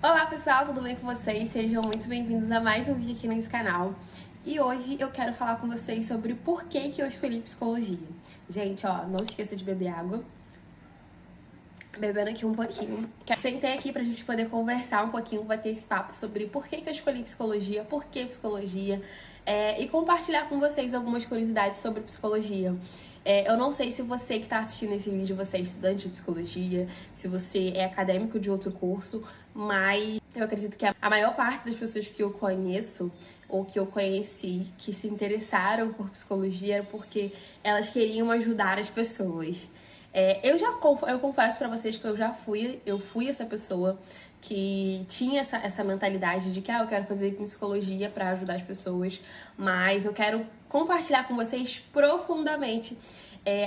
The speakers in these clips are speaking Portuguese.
Olá pessoal, tudo bem com vocês? Sejam muito bem-vindos a mais um vídeo aqui nesse canal. E hoje eu quero falar com vocês sobre por que eu escolhi psicologia. Gente, ó, não esqueça de beber água. Bebendo aqui um pouquinho. Sentei aqui pra gente poder conversar um pouquinho, bater esse papo sobre por que eu escolhi psicologia, por que psicologia, e compartilhar com vocês algumas curiosidades sobre psicologia. Eu não sei se você que está assistindo esse vídeo, você é estudante de psicologia, se você é acadêmico de outro curso, mas eu acredito que a maior parte das pessoas que eu conheço ou que eu conheci que se interessaram por psicologia era porque elas queriam ajudar as pessoas. Eu confesso pra vocês que eu fui essa pessoa que tinha essa mentalidade de que eu quero fazer psicologia pra ajudar as pessoas, mas eu quero compartilhar com vocês profundamente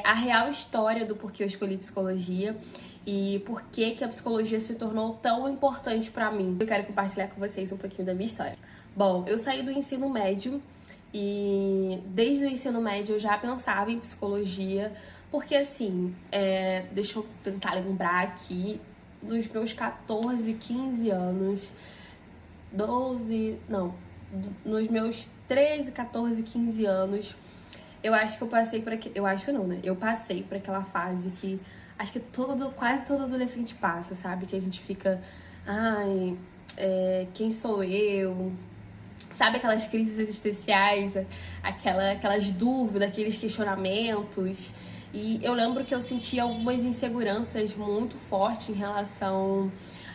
a real história do porquê eu escolhi psicologia e por que a psicologia se tornou tão importante pra mim. Eu quero compartilhar com vocês um pouquinho da minha história. Bom, eu saí do ensino médio e desde o ensino médio eu já pensava em psicologia, porque assim, deixa eu tentar lembrar aqui, dos meus 14, 15 anos, nos meus 13, 14, 15 anos, eu acho que eu passei por aquele. Eu acho não, né? Eu passei por aquela fase que acho que quase todo adolescente passa, sabe? Que a gente fica. Ai, quem sou eu? Sabe aquelas crises existenciais, aquelas dúvidas, aqueles questionamentos. E eu lembro que eu sentia algumas inseguranças muito fortes em relação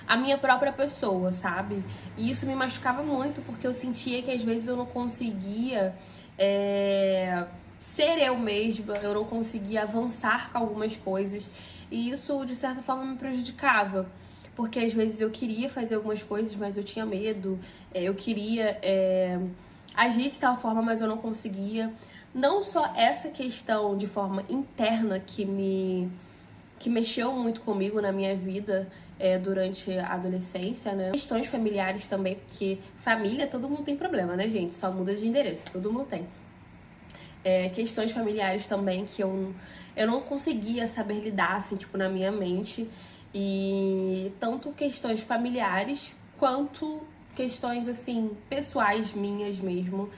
à minha própria pessoa, sabe? E isso me machucava muito, porque eu sentia que às vezes eu não conseguia ser eu mesma, eu não conseguia avançar com algumas coisas. E isso, de certa forma, me prejudicava. Porque às vezes eu queria fazer algumas coisas, mas eu tinha medo. Eu queria agir de tal forma, mas eu não conseguia. Não só essa questão de forma interna que mexeu muito comigo na minha vida durante a adolescência, né? Questões familiares também, porque família, todo mundo tem problema, né, gente? Só muda de endereço, todo mundo tem. Questões familiares também que eu não conseguia saber lidar, assim, tipo, na minha mente. E tanto questões familiares quanto questões, assim, pessoais minhas mesmo.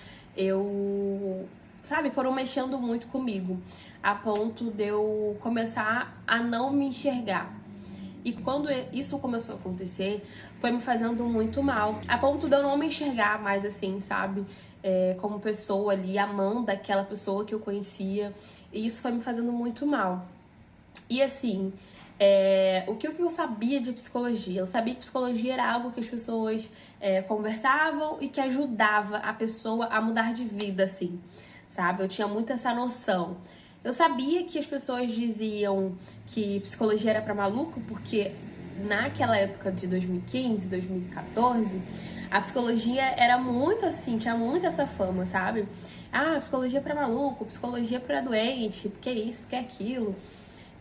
Foram mexendo muito comigo, a ponto de eu começar a não me enxergar. E quando isso começou a acontecer, foi me fazendo muito mal, a ponto de eu não me enxergar mais assim, sabe? Como pessoa ali, amando aquela pessoa que eu conhecia. E isso foi me fazendo muito mal. E assim, o que eu sabia de psicologia? Eu sabia que psicologia era algo que as pessoas conversavam e que ajudava a pessoa a mudar de vida, assim, sabe? Eu tinha muito essa noção. Eu sabia que as pessoas diziam que psicologia era pra maluco, porque naquela época de 2015, 2014, a psicologia era muito assim, tinha muito essa fama, sabe? Psicologia é pra maluco, psicologia é pra doente, porque isso, porque aquilo.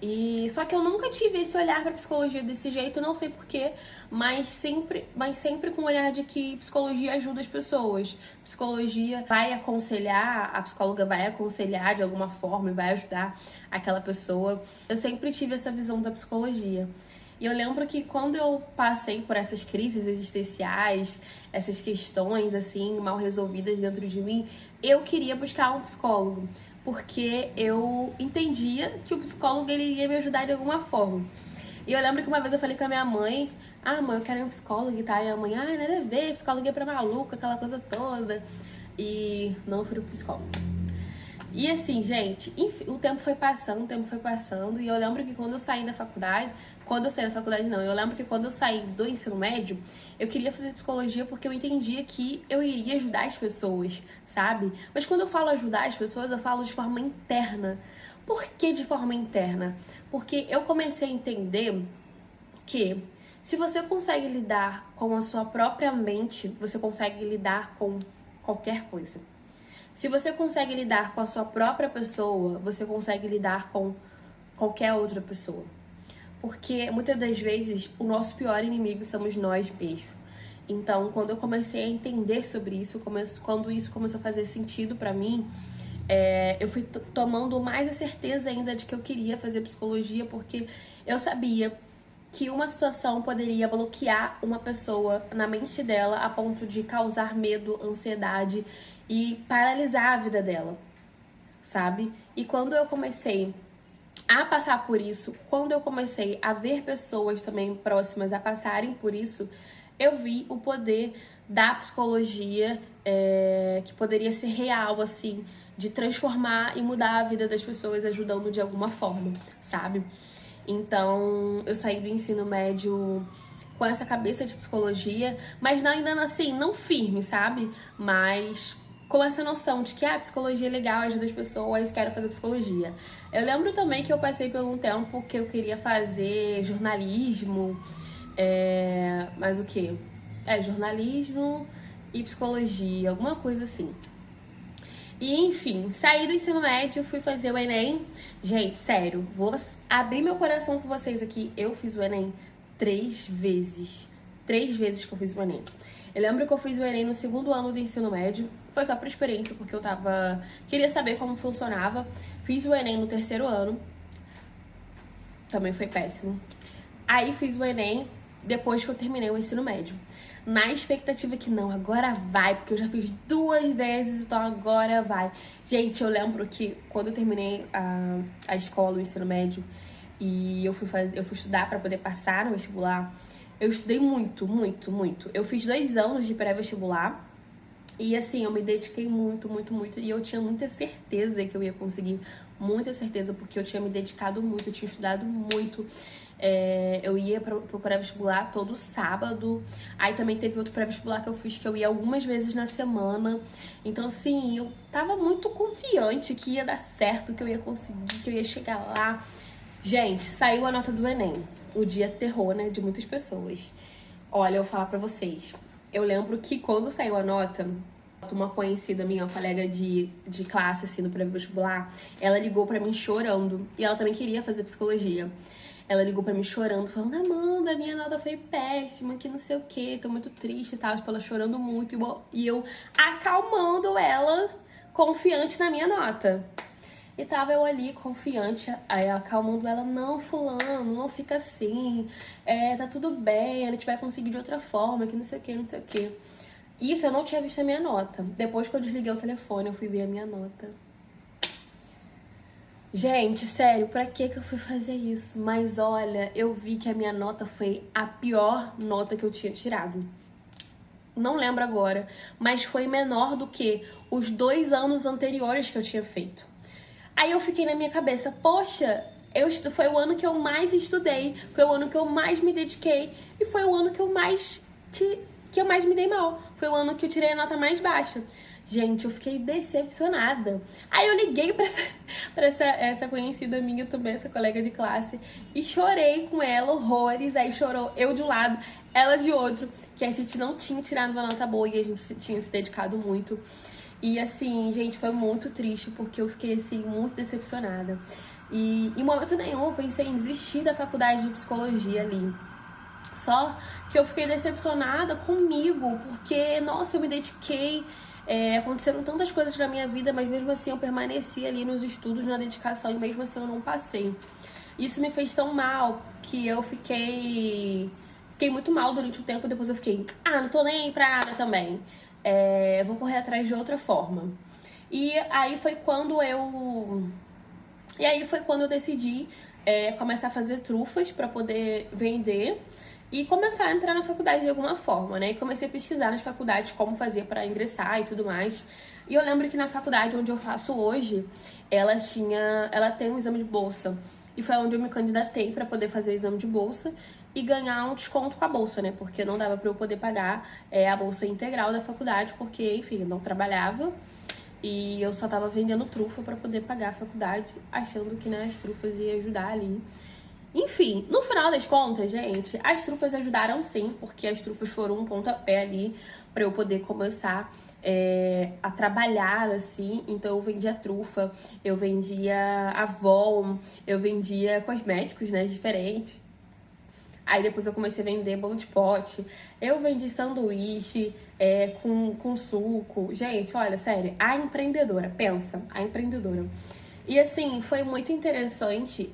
E só que eu nunca tive esse olhar para psicologia desse jeito, não sei porquê, mas sempre com o olhar de que psicologia ajuda as pessoas. Psicologia vai aconselhar, a psicóloga vai aconselhar de alguma forma e vai ajudar aquela pessoa. Eu sempre tive essa visão da psicologia. E eu lembro que quando eu passei por essas crises existenciais, essas questões assim mal resolvidas dentro de mim, eu queria buscar um psicólogo, porque eu entendia que o psicólogo ele iria me ajudar de alguma forma. E eu lembro que uma vez eu falei com a minha mãe: mãe, eu quero ir um psicólogo e tal. E a mãe: nada a ver, psicólogo é pra maluca, aquela coisa toda. E não fui pro psicólogo. E assim, gente, o tempo foi passando, e eu lembro que quando eu saí da faculdade, eu lembro que quando eu saí do ensino médio, eu queria fazer psicologia porque eu entendia que eu iria ajudar as pessoas, sabe? Mas quando eu falo ajudar as pessoas, eu falo de forma interna. Por que de forma interna? Porque eu comecei a entender que se você consegue lidar com a sua própria mente, você consegue lidar com qualquer coisa. Se você consegue lidar com a sua própria pessoa, você consegue lidar com qualquer outra pessoa. Porque muitas das vezes o nosso pior inimigo somos nós mesmos. Então, quando eu comecei a entender sobre isso, quando isso começou a fazer sentido pra mim, eu fui tomando mais a certeza ainda de que eu queria fazer psicologia, porque eu sabia que uma situação poderia bloquear uma pessoa na mente dela a ponto de causar medo, ansiedade e paralisar a vida dela, sabe? E quando eu comecei a passar por isso, quando eu comecei a ver pessoas também próximas a passarem por isso, eu vi o poder da psicologia, que poderia ser real, assim, de transformar e mudar a vida das pessoas, ajudando de alguma forma, sabe? Então, eu saí do ensino médio com essa cabeça de psicologia, mas ainda assim, não firme, sabe? Mas com essa noção de que a psicologia é legal, ajuda as pessoas, quero fazer psicologia. Eu lembro também que eu passei por um tempo que eu queria fazer jornalismo, mas o quê? Jornalismo e psicologia, alguma coisa assim. E enfim, saí do ensino médio, fui fazer o Enem. Gente, sério, vou abrir meu coração com vocês aqui. Eu fiz o Enem 3 vezes. 3 vezes que eu fiz o Enem. Eu lembro que eu fiz o Enem no segundo ano do ensino médio. Foi só por experiência, porque eu queria saber como funcionava. Fiz o Enem no terceiro ano. Também foi péssimo. Aí fiz o Enem depois que eu terminei o ensino médio. Na expectativa que não, agora vai, porque eu já fiz 2 vezes, então agora vai. Gente, eu lembro que quando eu terminei a escola, o ensino médio, e eu fui estudar pra poder passar no vestibular, eu estudei muito, muito, muito. Eu fiz 2 anos de pré-vestibular, e assim, eu me dediquei muito, muito, muito, e eu tinha muita certeza que eu ia conseguir, muita certeza, porque eu tinha me dedicado muito, eu tinha estudado muito. Eu ia pro pré-vestibular todo sábado. Aí também teve outro pré-vestibular que eu fiz, que eu ia algumas vezes na semana. Então, assim, eu tava muito confiante que ia dar certo, que eu ia conseguir, que eu ia chegar lá. Gente, saiu a nota do Enem. O dia terror, né, de muitas pessoas. Olha, eu vou falar pra vocês. Eu lembro que quando saiu a nota, uma conhecida minha, uma colega de classe, assim, do pré-vestibular, ela ligou pra mim chorando. E ela também queria fazer psicologia. Ela ligou pra mim chorando, falando: Amanda, minha nota foi péssima, que não sei o que, tô muito triste e tal. Tipo, ela chorando muito. E eu acalmando ela, confiante na minha nota. E tava eu ali, confiante, aí acalmando ela: não, fulano, não fica assim, tá tudo bem, a gente vai conseguir de outra forma, que não sei o que, não sei o que. Isso, eu não tinha visto a minha nota. Depois que eu desliguei o telefone, eu fui ver a minha nota. Gente, sério, pra que eu fui fazer isso? Mas olha, eu vi que a minha nota foi a pior nota que eu tinha tirado. Não lembro agora, mas foi menor do que os 2 anos anteriores que eu tinha feito. Aí eu fiquei na minha cabeça: poxa, foi o ano que eu mais estudei, foi o ano que eu mais me dediquei e foi o ano que eu mais me dei mal. Foi o ano que eu tirei a nota mais baixa. Gente, eu fiquei decepcionada. Aí eu liguei pra essa conhecida minha também, essa colega de classe, e chorei com ela horrores. Aí chorou eu de um lado, ela de outro, que a gente não tinha tirado uma nota boa e a gente tinha se dedicado muito. E assim, gente, foi muito triste, porque eu fiquei assim, muito decepcionada. E em momento nenhum eu pensei em desistir da faculdade de psicologia ali. Só que eu fiquei decepcionada comigo, porque, nossa, eu me dediquei, aconteceram tantas coisas na minha vida, mas mesmo assim eu permaneci ali nos estudos, na dedicação, e mesmo assim eu não passei. Isso me fez tão mal que eu fiquei muito mal durante um tempo. Depois eu fiquei: não tô nem aí pra nada também, vou correr atrás de outra forma. E aí foi quando eu decidi começar a fazer trufas pra poder vender e começar a entrar na faculdade de alguma forma, né? E comecei a pesquisar nas faculdades como fazer para ingressar e tudo mais. E eu lembro que na faculdade onde eu faço hoje, ela tem um exame de bolsa. E foi onde eu me candidatei para poder fazer o exame de bolsa e ganhar um desconto com a bolsa, né? Porque não dava para eu poder pagar a bolsa integral da faculdade, porque, enfim, eu não trabalhava. E eu só tava vendendo trufa pra poder pagar a faculdade, achando que, né, as trufas iam ajudar ali. Enfim, no final das contas, gente, as trufas ajudaram sim, porque as trufas foram um pontapé ali pra eu poder começar a trabalhar, assim. Então eu vendia trufa, eu vendia Avon, eu vendia cosméticos, né, diferentes. Aí depois eu comecei a vender bolo de pote, eu vendi sanduíche com suco. Gente, olha, sério, a empreendedora, pensa, a empreendedora. E assim, foi muito interessante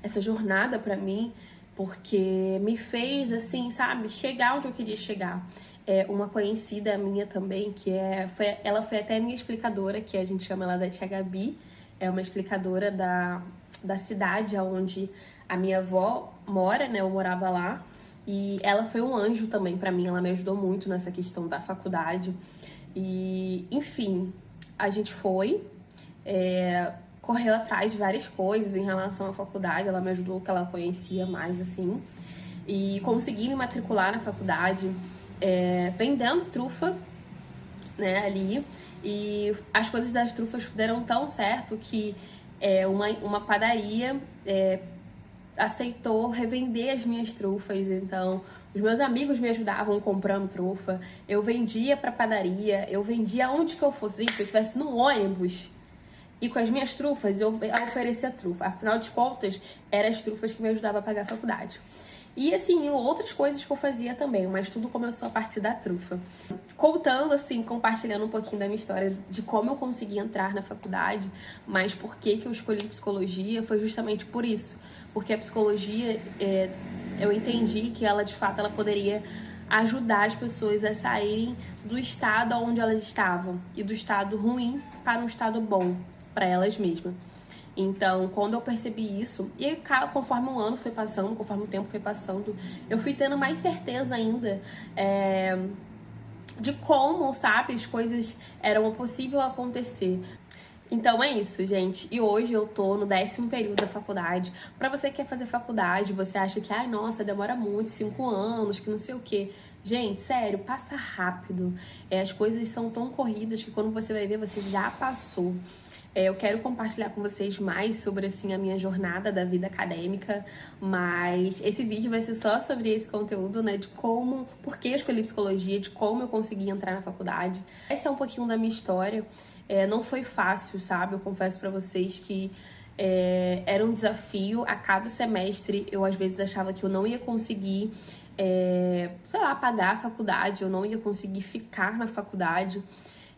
essa jornada pra mim, porque me fez, assim, sabe, chegar onde eu queria chegar. Uma conhecida minha também, ela foi até minha explicadora, que a gente chama ela da Tia Gabi, é uma explicadora da cidade onde a minha avó mora, né, eu morava lá, e ela foi um anjo também pra mim, ela me ajudou muito nessa questão da faculdade, e, enfim, a gente foi, correu atrás de várias coisas em relação à faculdade, ela me ajudou, que ela conhecia mais, assim, e consegui me matricular na faculdade, vendendo trufa, né, ali, e as coisas das trufas deram tão certo que uma padaria aceitou revender as minhas trufas, então os meus amigos me ajudavam comprando trufa, eu vendia pra padaria, eu vendia onde que eu fosse, gente, se eu estivesse no ônibus e com as minhas trufas, eu oferecia trufa, afinal de contas, eram as trufas que me ajudavam a pagar a faculdade. E assim, outras coisas que eu fazia também, mas tudo começou a partir da trufa. Contando, assim, compartilhando um pouquinho da minha história de como eu consegui entrar na faculdade, mas por que eu escolhi psicologia, foi justamente por isso. Porque a psicologia, eu entendi que ela, de fato, ela poderia ajudar as pessoas a saírem do estado onde elas estavam e do estado ruim para um estado bom para elas mesmas. Então, quando eu percebi isso, e conforme o ano foi passando, conforme o tempo foi passando, eu fui tendo mais certeza ainda de como, sabe, as coisas eram possível acontecer. Então é isso, gente. E hoje eu tô no 10º período da faculdade. Pra você que quer fazer faculdade, você acha que, ai, nossa, demora muito, 5 anos, que não sei o quê. Gente, sério, passa rápido. As coisas são tão corridas que quando você vai ver, você já passou. Eu quero compartilhar com vocês mais sobre, assim, a minha jornada da vida acadêmica, mas esse vídeo vai ser só sobre esse conteúdo, né, de por que eu escolhi psicologia, de como eu consegui entrar na faculdade. Esse é um pouquinho da minha história. Não foi fácil, sabe? Eu confesso pra vocês que era um desafio. A cada semestre, eu às vezes achava que eu não ia conseguir, sei lá, pagar a faculdade, eu não ia conseguir ficar na faculdade.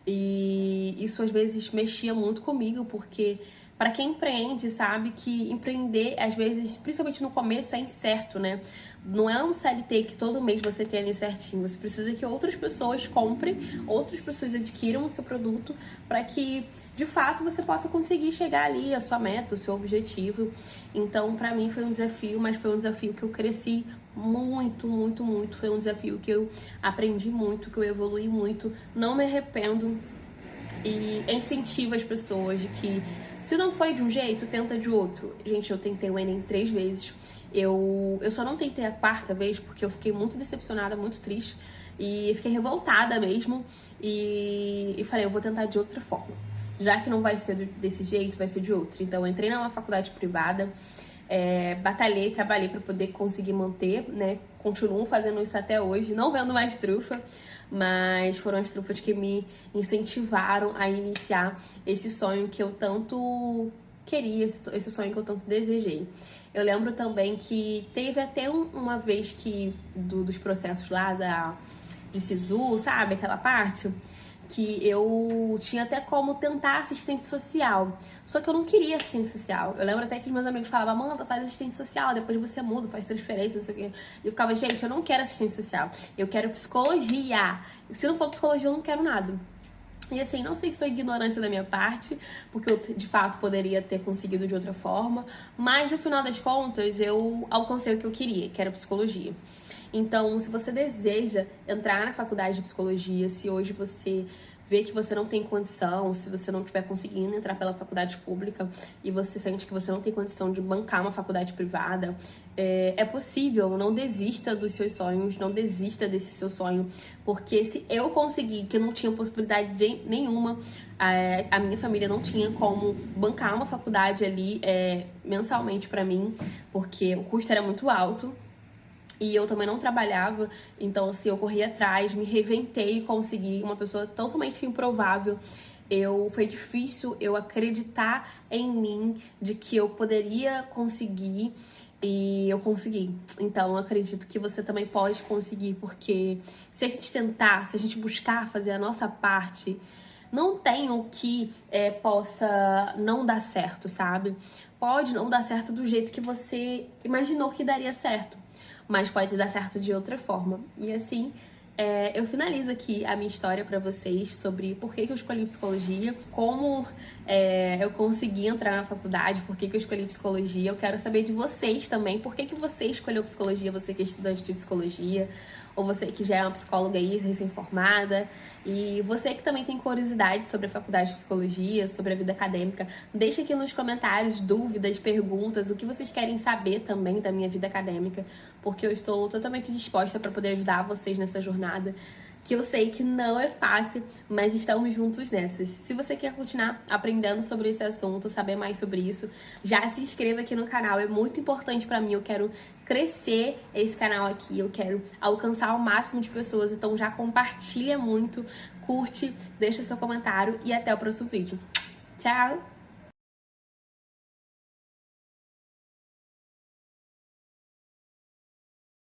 E isso às vezes mexia muito comigo, porque para quem empreende sabe que empreender, às vezes, principalmente no começo, é incerto, né? Não é um CLT que todo mês você tem ali certinho. Você precisa que outras pessoas comprem, outras pessoas adquiram o seu produto para que, de fato, você possa conseguir chegar ali à sua meta, o seu objetivo. Então, para mim foi um desafio, mas foi um desafio que eu cresci muito, muito, muito. Foi um desafio que eu aprendi muito, que eu evolui muito. Não me arrependo e incentivo as pessoas de que se não foi de um jeito, tenta de outro. Gente, eu tentei o Enem 3 vezes. Eu só não tentei a 4ª vez porque eu fiquei muito decepcionada, muito triste. E fiquei revoltada mesmo. E falei, eu vou tentar de outra forma. Já que não vai ser desse jeito, vai ser de outro. Então, eu entrei numa faculdade privada. Batalhei, trabalhei para poder conseguir manter, né? Continuo fazendo isso até hoje, não vendo mais trufa, mas foram as trufas que me incentivaram a iniciar esse sonho que eu tanto queria, esse sonho que eu tanto desejei. Eu lembro também que teve até uma vez que, dos processos lá de SISU, sabe, aquela parte, que eu tinha até como tentar assistente social. Só que eu não queria assistente social. Eu lembro até que os meus amigos falavam, Amanda, faz assistente social, depois você muda, faz transferência, não sei o quê. E eu ficava, gente, eu não quero assistente social. Eu quero psicologia. Se não for psicologia, eu não quero nada. E assim, não sei se foi ignorância da minha parte, porque eu de fato poderia ter conseguido de outra forma, mas no final das contas eu alcancei o que eu queria, que era psicologia. Então, se você deseja entrar na faculdade de psicologia, se hoje você vê que você não tem condição, se você não estiver conseguindo entrar pela faculdade pública e você sente que você não tem condição de bancar uma faculdade privada, é possível, não desista dos seus sonhos, não desista desse seu sonho, porque se eu conseguir, que eu não tinha possibilidade nenhuma, a minha família não tinha como bancar uma faculdade ali mensalmente pra mim, porque o custo era muito alto. E eu também não trabalhava, então assim, eu corri atrás, me reinventei e consegui, uma pessoa totalmente improvável. Foi difícil eu acreditar em mim, de que eu poderia conseguir, e eu consegui. Então eu acredito que você também pode conseguir, porque se a gente tentar, se a gente buscar fazer a nossa parte, não tem o que possa não dar certo, sabe? pode não dar certo do jeito que você imaginou que daria certo, mas pode dar certo de outra forma. E assim, eu finalizo aqui a minha história para vocês sobre por que eu escolhi psicologia, como eu consegui entrar na faculdade, por que eu escolhi psicologia. Eu quero saber de vocês também, por que você escolheu psicologia, você que é estudante de psicologia, ou você que já é uma psicóloga aí, recém-formada, e você que também tem curiosidade sobre a faculdade de psicologia, sobre a vida acadêmica, deixa aqui nos comentários dúvidas, perguntas, o que vocês querem saber também da minha vida acadêmica, porque eu estou totalmente disposta para poder ajudar vocês nessa jornada, que eu sei que não é fácil, mas estamos juntos nessas. Se você quer continuar aprendendo sobre esse assunto, saber mais sobre isso, já se inscreva aqui no canal, é muito importante para mim, eu quero crescer esse canal aqui, eu quero alcançar o máximo de pessoas, então já compartilha muito, curte, deixa seu comentário e até o próximo vídeo. Tchau!